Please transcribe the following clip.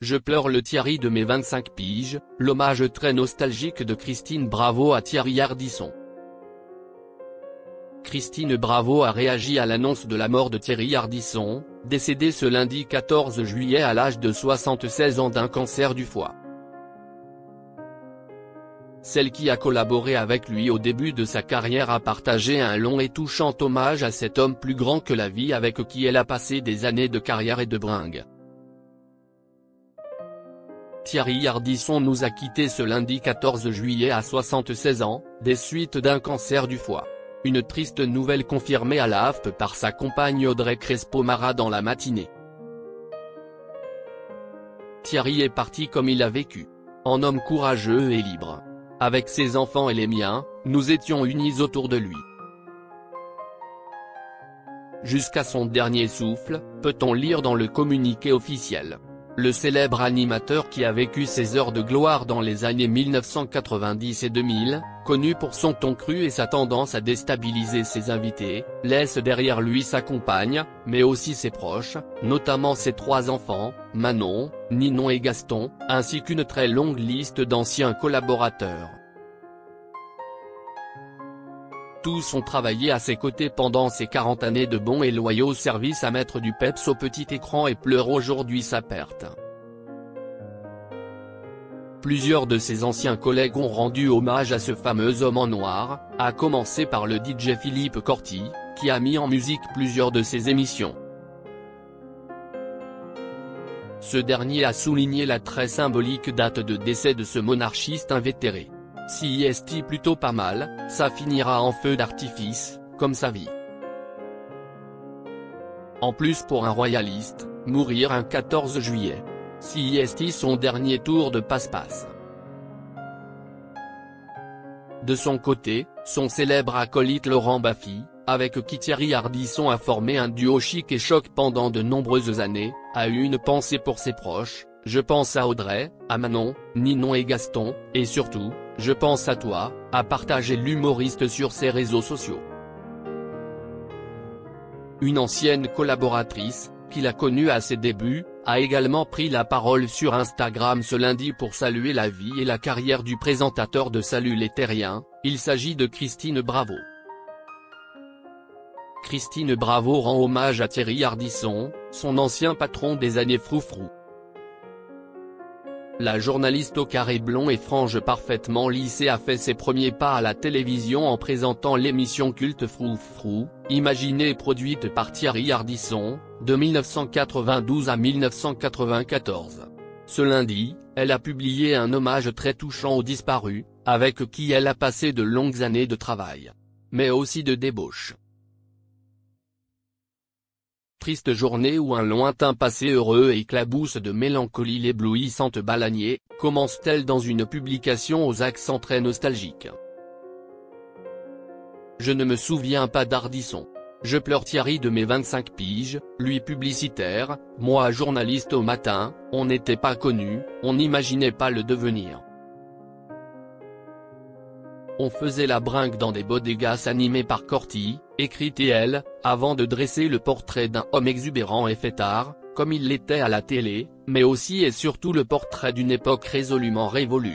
Je pleure le Thierry de mes 25 piges, l'hommage très nostalgique de Christine Bravo à Thierry Ardisson. Christine Bravo a réagi à l'annonce de la mort de Thierry Ardisson, décédé ce lundi 14 juillet à l'âge de 76 ans d'un cancer du foie. Celle qui a collaboré avec lui au début de sa carrière a partagé un long et touchant hommage à cet homme plus grand que la vie avec qui elle a passé des années de carrière et de bringue. Thierry Ardisson nous a quittés ce lundi 14 juillet à 76 ans, des suites d'un cancer du foie. Une triste nouvelle confirmée à la hafte par sa compagne Audrey Crespo-Mara dans la matinée. Thierry est parti comme il a vécu. En homme courageux et libre. Avec ses enfants et les miens, nous étions unis autour de lui. Jusqu'à son dernier souffle, peut-on lire dans le communiqué officiel. Le célèbre animateur qui a vécu ses heures de gloire dans les années 1990 et 2000, connu pour son ton cru et sa tendance à déstabiliser ses invités, laisse derrière lui sa compagne, mais aussi ses proches, notamment ses 3 enfants, Manon, Ninon et Gaston, ainsi qu'une très longue liste d'anciens collaborateurs. Tous ont travaillé à ses côtés pendant ces 40 années de bons et loyaux services à mettre du peps au petit écran et pleurent aujourd'hui sa perte. Plusieurs de ses anciens collègues ont rendu hommage à ce fameux homme en noir, à commencer par le DJ Philippe Corti, qui a mis en musique plusieurs de ses émissions. Ce dernier a souligné la très symbolique date de décès de ce monarchiste invétéré. Si est plutôt pas mal, ça finira en feu d'artifice, comme sa vie. En plus pour un royaliste, mourir un 14 juillet. Si est son dernier tour de passe-passe. De son côté, son célèbre acolyte Laurent Baffy, avec qui Thierry Ardisson a formé un duo chic et choc pendant de nombreuses années, a eu une pensée pour ses proches. Je pense à Audrey, à Manon, Ninon et Gaston, et surtout, je pense à toi, a partagé l'humoriste sur ses réseaux sociaux. Une ancienne collaboratrice, qu'il a connue à ses débuts, a également pris la parole sur Instagram ce lundi pour saluer la vie et la carrière du présentateur de Salut les Terriens, il s'agit de Christine Bravo. Christine Bravo rend hommage à Thierry Ardisson, son ancien patron des années froufrou. La journaliste au carré blond et frange parfaitement lissée a fait ses premiers pas à la télévision en présentant l'émission culte Froufrou, imaginée et produite par Thierry Ardisson, de 1992 à 1994. Ce lundi, elle a publié un hommage très touchant aux disparus, avec qui elle a passé de longues années de travail. Mais aussi de débauche. Triste journée où un lointain passé heureux éclabousse de mélancolie l'éblouissante Balagnier, commence-t-elle dans une publication aux accents très nostalgiques. Je ne me souviens pas d'Ardisson. Je pleure Thierry de mes 25 piges, lui publicitaire, moi journaliste au matin, on n'était pas connus, on n'imaginait pas le devenir. On faisait la bringue dans des bodegas animés par Corti, écrit-elle, avant de dresser le portrait d'un homme exubérant et fêtard, comme il l'était à la télé, mais aussi et surtout le portrait d'une époque résolument révolue.